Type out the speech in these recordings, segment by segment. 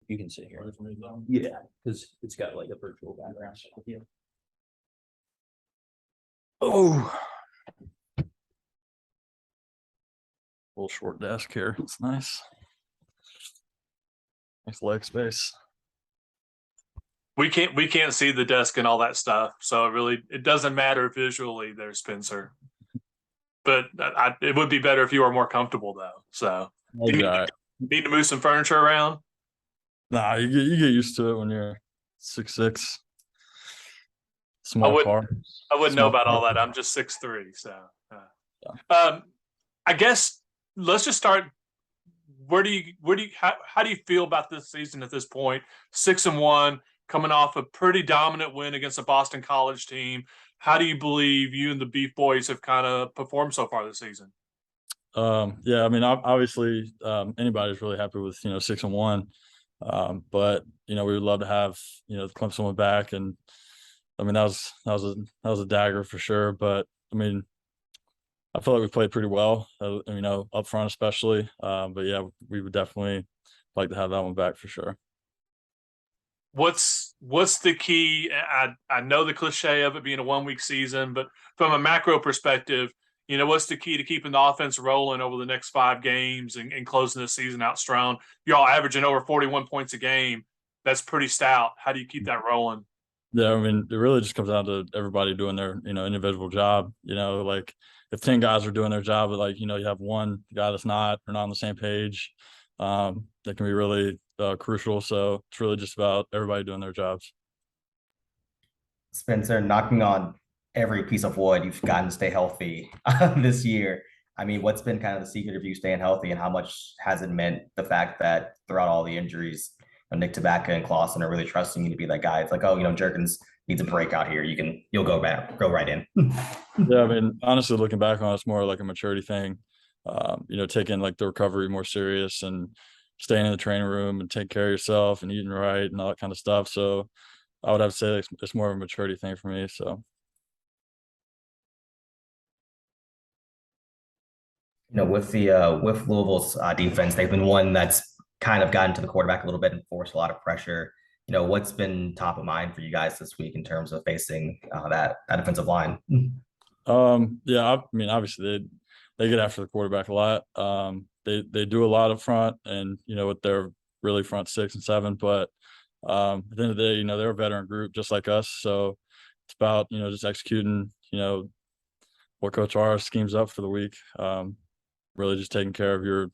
You can sit here. Yeah, because it's got like a virtual background. Yeah. Oh, little short desk here. It's nice. Nice leg space. We can't see the desk and all that stuff, so it doesn't matter visually there, Spencer. But it would be better if you were more comfortable though. So do you need to move some furniture around? Nah, you get used to it when you're 6'6". Small car. I wouldn't know about all that. I'm just 6'3", so. I guess let's just start. How do you feel about this season at this point? 6-1, coming off a pretty dominant win against a Boston College team. How do you believe you and the Beef Boys have kind of performed so far this season? Yeah, I mean, obviously, anybody's really happy with 6-1, but we would love to have the Clemson one back, and I mean that was a dagger for sure. But I mean, I feel like we played pretty well, up front especially. But yeah, we would definitely like to have that one back for sure. What's the key? I know the cliche of it being a 1-week season, but from a macro perspective, what's the key to keeping the offense rolling over the next 5 games and closing the season out strong? Y'all averaging over 41 points a game. That's pretty stout. How do you keep that rolling? Yeah, I mean, it really just comes down to everybody doing their, individual job. Like if 10 guys are doing their job, but like, you have one guy that's not on the same page, that can be really crucial. So it's really just about everybody doing their jobs. Spencer, knocking on every piece of wood, you've gotten to stay healthy this year. I mean, what's been kind of the secret of you staying healthy, and how much has it meant the fact that throughout all the injuries, Nick Tabaka and Clausen are really trusting you to be that guy? It's like, oh, Jerkins needs a break out here. You'll go right in. Yeah, I mean, honestly, looking back on it, it's more like a maturity thing. Taking like the recovery more serious and staying in the training room and taking care of yourself and eating right and all that kind of stuff. So I would have to say it's more of a maturity thing for me. So. With Louisville's defense, they've been one that's kind of gotten to the quarterback a little bit and forced a lot of pressure. What's been top of mind for you guys this week in terms of facing that defensive line? Yeah, I mean, obviously they get after the quarterback a lot. They do a lot up front, and with their really front 6 and 7. But at the end of the day, they're a veteran group just like us. So it's about just executing what Coach R schemes up for the week. Really just taking care of your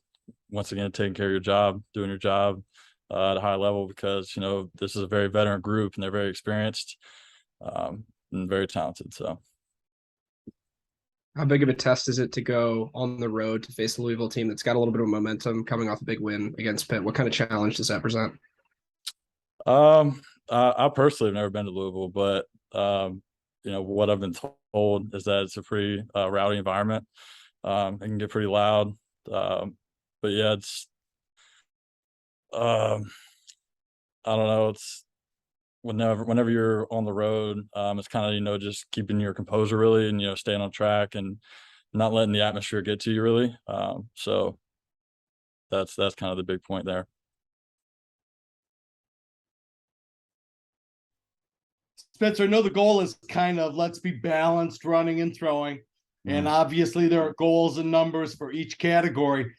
job, doing your job at a high level, because this is a very veteran group and they're very experienced and very talented. So how big of a test is it to go on the road to face the Louisville team that's got a little bit of momentum coming off a big win against Pitt? What kind of challenge does that present? I personally have never been to Louisville, but what I've been told is that it's a pretty rowdy environment. It can get pretty loud, but yeah, it's I don't know. It's whenever you're on the road, it's kind of just keeping your composure really, and staying on track and not letting the atmosphere get to you really. So that's kind of the big point there. Spencer, I know the goal is kind of let's be balanced running and throwing. And obviously there are goals and numbers for each category.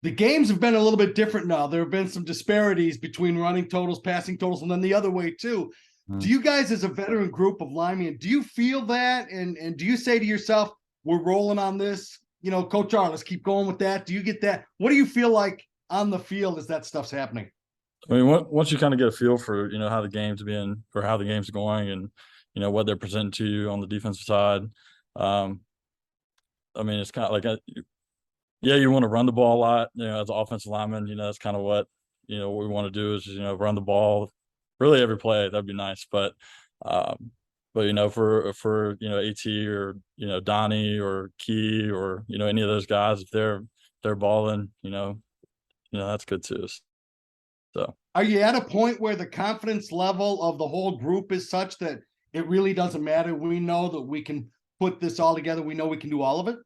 The games have been a little bit different now. There have been some disparities between running totals, passing totals, and then the other way too. Do you guys, as a veteran group of linemen, do you feel that? And do you say to yourself, we're rolling on this? Coach R, let's keep going with that. Do you get that? What do you feel like on the field as that stuff's happening? I mean, once you kind of get a feel for, how the game's been or how the game's going and, what they're presenting to you on the defensive side, I mean, it's kind of like, you want to run the ball a lot, as an offensive lineman, that's kind of what we want to do is, run the ball really every play. That'd be nice. But for AT or, Donnie or Key or, any of those guys, if they're balling, that's good too. So are you at a point where the confidence level of the whole group is such that it really doesn't matter? We know that we can put this all together. We know we can do all of it.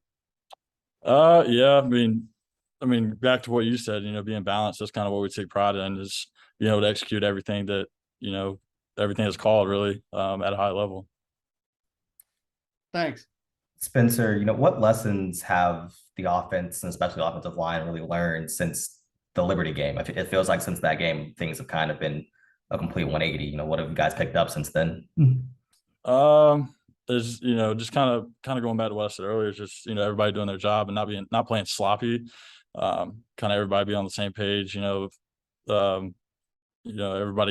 Yeah. I mean, back to what you said, being balanced, that's kind of what we take pride in is, being able to execute everything everything is called really at a high level. Thanks. Spencer, what lessons have the offense and especially the offensive line really learned since the Liberty game? It feels like since that game, things have kind of been a complete 180. What have you guys picked up since then? There's just kind of going back to what I said earlier, just everybody doing their job and not playing sloppy. Kind of everybody be on the same page. Everybody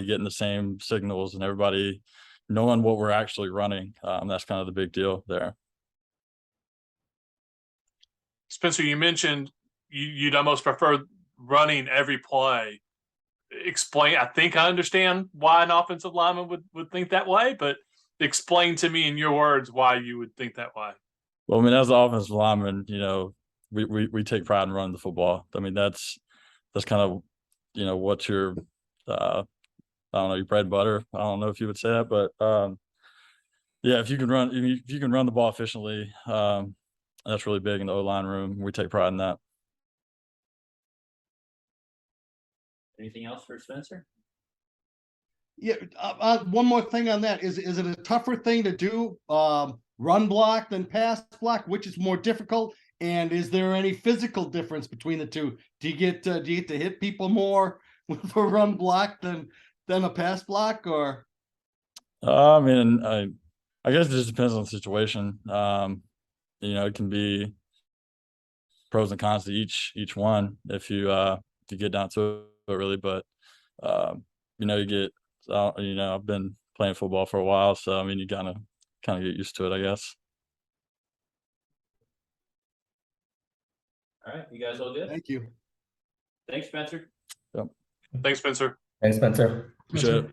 getting the same signals and everybody knowing what we're actually running. That's kind of the big deal there. Spencer, you mentioned you'd almost prefer running every play. Explain. I think I understand why an offensive lineman would think that way, but explain to me in your words why you would think that way. Well, I mean, as an offensive lineman, we take pride in running the football. I mean, that's kind of what your I don't know, your bread and butter. I don't know if you would say that, but yeah, if you can run the ball efficiently, that's really big in the O-line room. We take pride in that. Anything else for Spencer? Yeah. One more thing on that. Is it a tougher thing to do run block than pass block? Which is more difficult? And is there any physical difference between the two? Do you get to hit people more with a run block than a pass block? Or I mean, I guess it just depends on the situation. It can be pros and cons to each one if you get down to it really. But you get I've been playing football for a while, so I mean, you kind of get used to it, I guess. All right, you guys all good? thank you. Thanks, Spencer. Thanks, Spencer. Thanks, Spencer. Appreciate it.